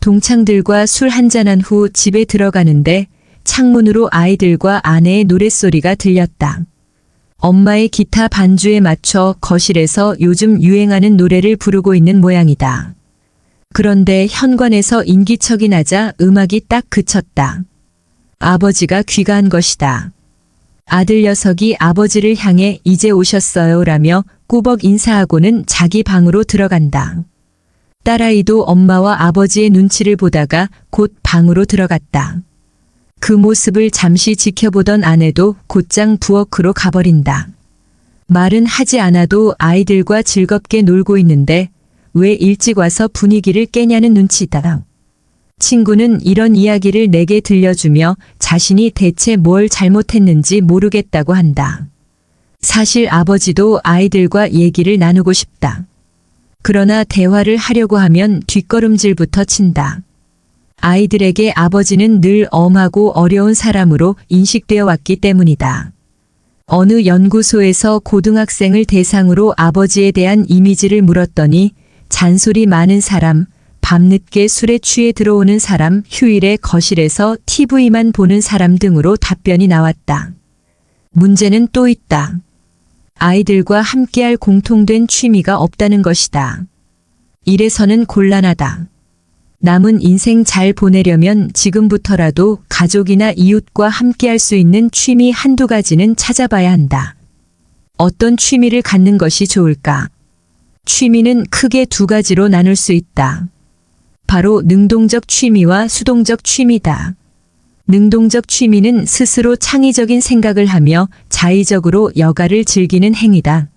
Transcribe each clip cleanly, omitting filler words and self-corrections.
동창들과 술 한잔한 후 집에 들어가는데 창문으로 아이들과 아내의 노랫소리가 들렸다. 엄마의 기타 반주에 맞춰 거실에서 요즘 유행하는 노래를 부르고 있는 모양이다. 그런데 현관에서 인기척이 나자 음악이 딱 그쳤다. 아버지가 귀가한 것이다. 아들 녀석이 아버지를 향해 이제 오셨어요 라며 꾸벅 인사하고는 자기 방으로 들어간다. 딸아이도 엄마와 아버지의 눈치를 보다가 곧 방으로 들어갔다. 그 모습을 잠시 지켜보던 아내도 곧장 부엌으로 가버린다. 말은 하지 않아도 아이들과 즐겁게 놀고 있는데 왜 일찍 와서 분위기를 깨냐는 눈치다. 친구는 이런 이야기를 내게 들려주며 자신이 대체 뭘 잘못했는지 모르겠다고 한다. 사실 아버지도 아이들과 얘기를 나누고 싶다. 그러나 대화를 하려고 하면 뒷걸음질부터 친다. 아이들에게 아버지는 늘 엄하고 어려운 사람으로 인식되어 왔기 때문이다. 어느 연구소에서 고등학생을 대상으로 아버지에 대한 이미지를 물었더니 잔소리 많은 사람, 밤늦게 술에 취해 들어오는 사람, 휴일에 거실에서 TV만 보는 사람 등으로 답변이 나왔다. 문제는 또 있다. 아이들과 함께할 공통된 취미가 없다는 것이다. 이래서는 곤란하다. 남은 인생 잘 보내려면 지금부터라도 가족이나 이웃과 함께할 수 있는 취미 한두 가지는 찾아봐야 한다. 어떤 취미를 갖는 것이 좋을까? 취미는 크게 두 가지로 나눌 수 있다. 바로 능동적 취미와 수동적 취미다. 능동적 취미는 스스로 창의적인 생각을 하며 자의적으로 여가를 즐기는 행위다.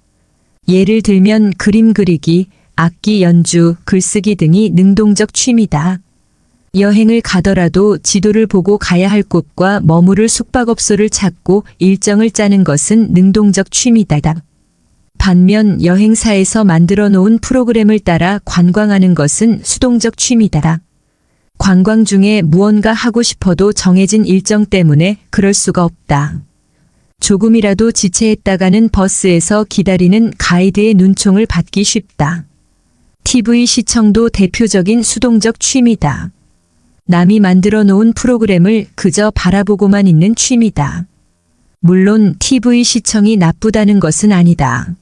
예를 들면 그림 그리기, 악기 연주, 글쓰기 등이 능동적 취미다. 여행을 가더라도 지도를 보고 가야 할 곳과 머무를 숙박업소를 찾고 일정을 짜는 것은 능동적 취미다. 반면 여행사에서 만들어 놓은 프로그램을 따라 관광하는 것은 수동적 취미다. 관광 중에 무언가 하고 싶어도 정해진 일정 때문에 그럴 수가 없다. 조금이라도 지체했다가는 버스에서 기다리는 가이드의 눈총을 받기 쉽다. TV 시청도 대표적인 수동적 취미다. 남이 만들어 놓은 프로그램을 그저 바라보고만 있는 취미다. 물론 TV 시청이 나쁘다는 것은 아니다.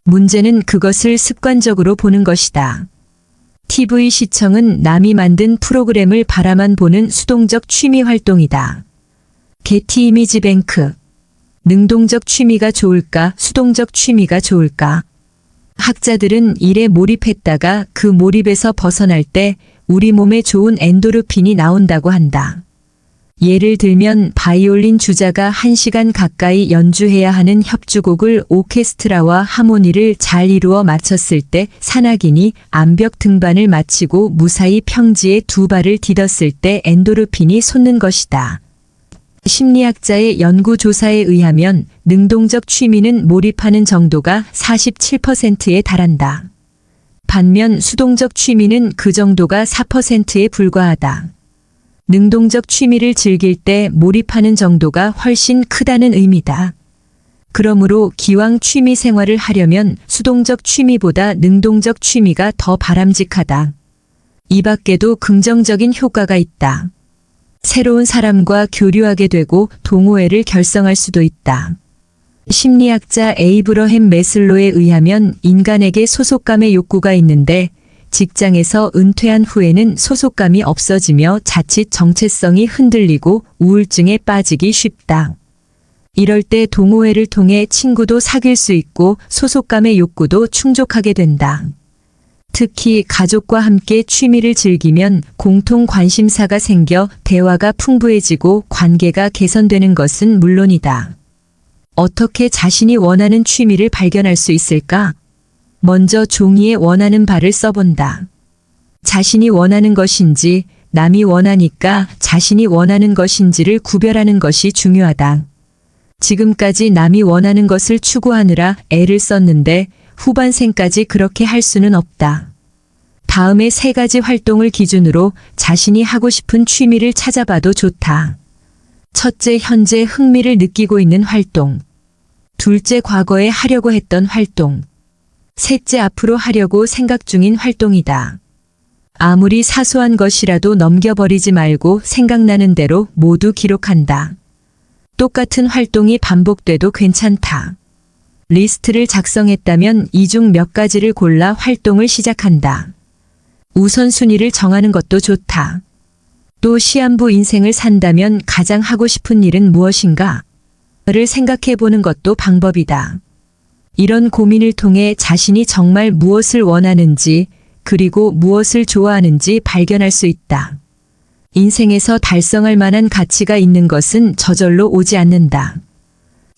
문제는 그것을 습관적으로 보는 것이다. TV 시청은 남이 만든 프로그램을 바라만 보는 수동적 취미 활동이다. 게티 이미지 뱅크. 능동적 취미가 좋을까, 수동적 취미가 좋을까? 학자들은 일에 몰입했다가 그 몰입에서 벗어날 때 우리 몸에 좋은 엔도르핀이 나온다고 한다. 예를 들면 바이올린 주자가 1시간 가까이 연주해야 하는 협주곡을 오케스트라와 하모니를 잘 이루어 마쳤을 때 산악인이 암벽 등반을 마치고 무사히 평지에 두 발을 디뎠을 때 엔도르핀이 솟는 것이다. 심리학자의 연구조사에 의하면 능동적 취미는 몰입하는 정도가 47%에 달한다. 반면 수동적 취미는 그 정도가 4%에 불과하다. 능동적 취미를 즐길 때 몰입하는 정도가 훨씬 크다는 의미다. 그러므로 기왕 취미 생활을 하려면 수동적 취미보다 능동적 취미가 더 바람직하다. 이 밖에도 긍정적인 효과가 있다. 새로운 사람과 교류하게 되고 동호회를 결성할 수도 있다. 심리학자 에이브러햄 매슬로에 의하면 인간에게 소속감의 욕구가 있는데 직장에서 은퇴한 후에는 소속감이 없어지며 자칫 정체성이 흔들리고 우울증에 빠지기 쉽다. 이럴 때 동호회를 통해 친구도 사귈 수 있고 소속감의 욕구도 충족하게 된다. 특히 가족과 함께 취미를 즐기면 공통 관심사가 생겨 대화가 풍부해지고 관계가 개선되는 것은 물론이다. 어떻게 자신이 원하는 취미를 발견할 수 있을까? 먼저 종이에 원하는 바를 써본다. 자신이 원하는 것인지 남이 원하니까 자신이 원하는 것인지를 구별하는 것이 중요하다. 지금까지 남이 원하는 것을 추구하느라 애를 썼는데 후반생까지 그렇게 할 수는 없다. 다음에 3가지 활동을 기준으로 자신이 하고 싶은 취미를 찾아봐도 좋다. 첫째, 현재 흥미를 느끼고 있는 활동. 둘째, 과거에 하려고 했던 활동. 셋째, 앞으로 하려고 생각 중인 활동이다. 아무리 사소한 것이라도 넘겨버리지 말고 생각나는 대로 모두 기록한다. 똑같은 활동이 반복돼도 괜찮다. 리스트를 작성했다면 이 중 몇 가지를 골라 활동을 시작한다. 우선순위를 정하는 것도 좋다. 또 시한부 인생을 산다면 가장 하고 싶은 일은 무엇인가? 를 생각해 보는 것도 방법이다. 이런 고민을 통해 자신이 정말 무엇을 원하는지 그리고 무엇을 좋아하는지 발견할 수 있다. 인생에서 달성할 만한 가치가 있는 것은 저절로 오지 않는다.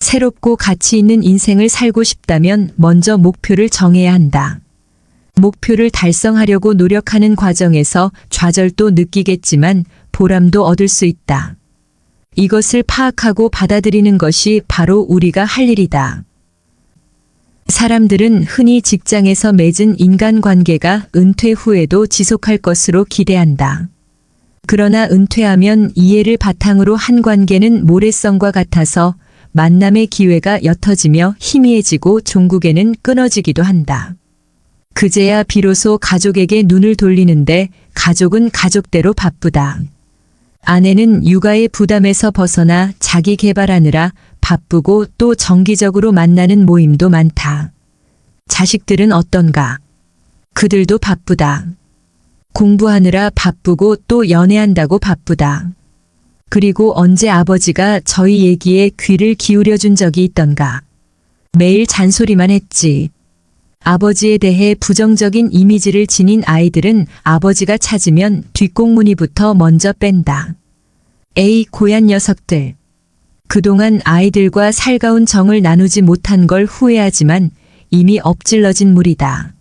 새롭고 가치 있는 인생을 살고 싶다면 먼저 목표를 정해야 한다. 목표를 달성하려고 노력하는 과정에서 좌절도 느끼겠지만 보람도 얻을 수 있다. 이것을 파악하고 받아들이는 것이 바로 우리가 할 일이다. 사람들은 흔히 직장에서 맺은 인간관계가 은퇴 후에도 지속할 것으로 기대한다. 그러나 은퇴하면 이해를 바탕으로 한 관계는 모래성과 같아서 만남의 기회가 옅어지며 희미해지고 종국에는 끊어지기도 한다. 그제야 비로소 가족에게 눈을 돌리는데 가족은 가족대로 바쁘다. 아내는 육아의 부담에서 벗어나 자기 개발하느라 바쁘고 또 정기적으로 만나는 모임도 많다. 자식들은 어떤가? 그들도 바쁘다. 공부하느라 바쁘고 또 연애한다고 바쁘다. 그리고 언제 아버지가 저희 얘기에 귀를 기울여 준 적이 있던가? 매일 잔소리만 했지. 아버지에 대해 부정적인 이미지를 지닌 아이들은 아버지가 찾으면 뒷공무니부터 먼저 뺀다. 에이 고얀 녀석들. 그동안 아이들과 살가운 정을 나누지 못한 걸 후회하지만 이미 엎질러진 물이다.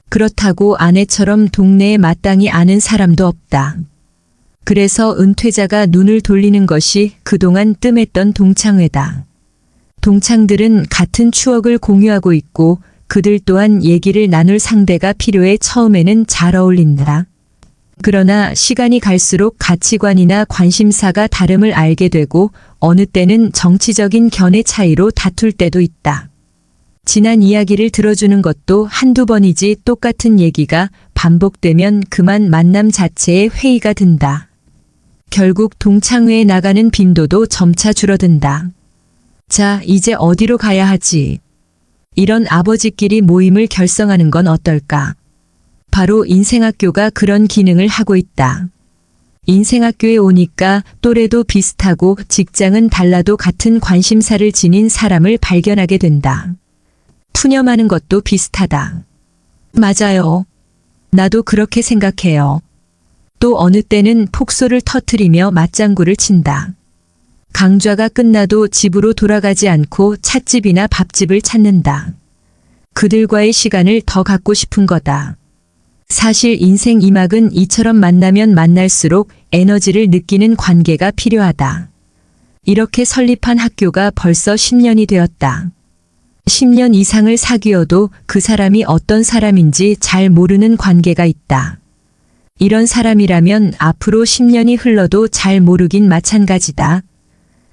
그렇다고 아내처럼 동네에 마땅히 아는 사람도 없다. 그래서 은퇴자가 눈을 돌리는 것이 그동안 뜸했던 동창회다. 동창들은 같은 추억을 공유하고 있고 그들 또한 얘기를 나눌 상대가 필요해 처음에는 잘 어울린다. 그러나 시간이 갈수록 가치관이나 관심사가 다름을 알게 되고 어느 때는 정치적인 견해 차이로 다툴 때도 있다. 지난 이야기를 들어주는 것도 한두 번이지 똑같은 얘기가 반복되면 그만 만남 자체에 회의가 든다. 결국 동창회에 나가는 빈도도 점차 줄어든다. 자, 이제 어디로 가야 하지? 이런 아버지끼리 모임을 결성하는 건 어떨까? 바로 인생학교가 그런 기능을 하고 있다. 인생학교에 오니까 또래도 비슷하고 직장은 달라도 같은 관심사를 지닌 사람을 발견하게 된다. 푸념하는 것도 비슷하다. 맞아요. 나도 그렇게 생각해요. 또 어느 때는 폭소를 터뜨리며 맞장구를 친다. 강좌가 끝나도 집으로 돌아가지 않고 찻집이나 밥집을 찾는다. 그들과의 시간을 더 갖고 싶은 거다. 사실 인생 2막은 이처럼 만나면 만날수록 에너지를 느끼는 관계가 필요하다. 이렇게 설립한 학교가 벌써 10년이 되었다. 10년 이상을 사귀어도 그 사람이 어떤 사람인지 잘 모르는 관계가 있다. 이런 사람이라면 앞으로 10년이 흘러도 잘 모르긴 마찬가지다.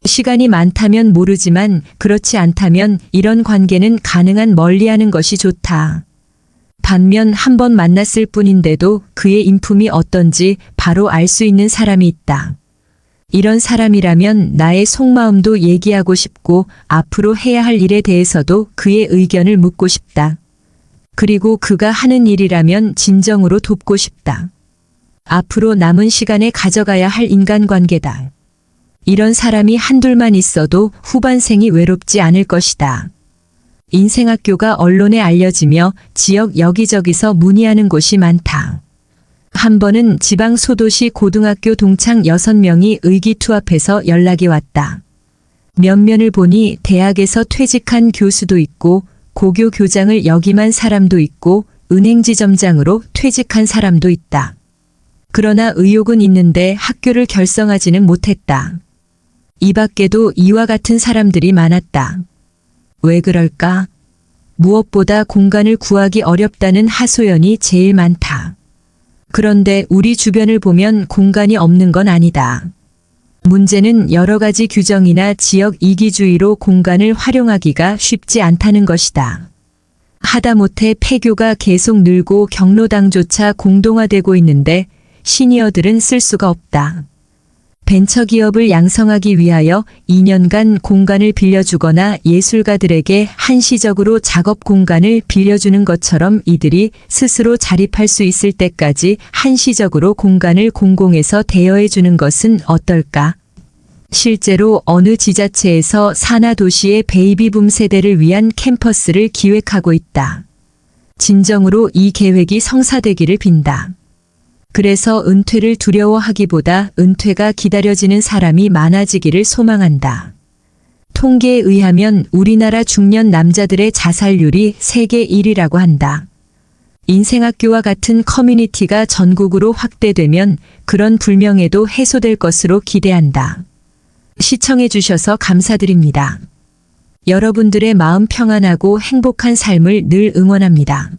시간이 많다면 모르지만 그렇지 않다면 이런 관계는 가능한 멀리하는 것이 좋다. 반면 한 번 만났을 뿐인데도 그의 인품이 어떤지 바로 알 수 있는 사람이 있다. 이런 사람이라면 나의 속마음도 얘기하고 싶고 앞으로 해야 할 일에 대해서도 그의 의견을 묻고 싶다. 그리고 그가 하는 일이라면 진정으로 돕고 싶다. 앞으로 남은 시간에 가져가야 할 인간관계다. 이런 사람이 한둘만 있어도 후반생이 외롭지 않을 것이다. 인생학교가 언론에 알려지며 지역 여기저기서 문의하는 곳이 많다. 한 번은 지방 소도시 고등학교 동창 6명이 의기투합해서 연락이 왔다. 면면을 보니 대학에서 퇴직한 교수도 있고 고교 교장을 역임한 사람도 있고 은행지점장으로 퇴직한 사람도 있다. 그러나 의욕은 있는데 학교를 결성하지는 못했다. 이 밖에도 이와 같은 사람들이 많았다. 왜 그럴까? 무엇보다 공간을 구하기 어렵다는 하소연이 제일 많다. 그런데 우리 주변을 보면 공간이 없는 건 아니다. 문제는 여러 가지 규정이나 지역 이기주의로 공간을 활용하기가 쉽지 않다는 것이다. 하다못해 폐교가 계속 늘고 경로당조차 공동화되고 있는데 시니어들은 쓸 수가 없다. 벤처기업을 양성하기 위하여 2년간 공간을 빌려주거나 예술가들에게 한시적으로 작업 공간을 빌려주는 것처럼 이들이 스스로 자립할 수 있을 때까지 한시적으로 공간을 공공에서 대여해 주는 것은 어떨까? 실제로 어느 지자체에서 산하도시의 베이비붐 세대를 위한 캠퍼스를 기획하고 있다. 진정으로 이 계획이 성사되기를 빈다. 그래서 은퇴를 두려워하기보다 은퇴가 기다려지는 사람이 많아지기를 소망한다. 통계에 의하면 우리나라 중년 남자들의 자살률이 세계 1위라고 한다. 인생학교와 같은 커뮤니티가 전국으로 확대되면 그런 불명예도 해소될 것으로 기대한다. 시청해 주셔서 감사드립니다. 여러분들의 마음 평안하고 행복한 삶을 늘 응원합니다.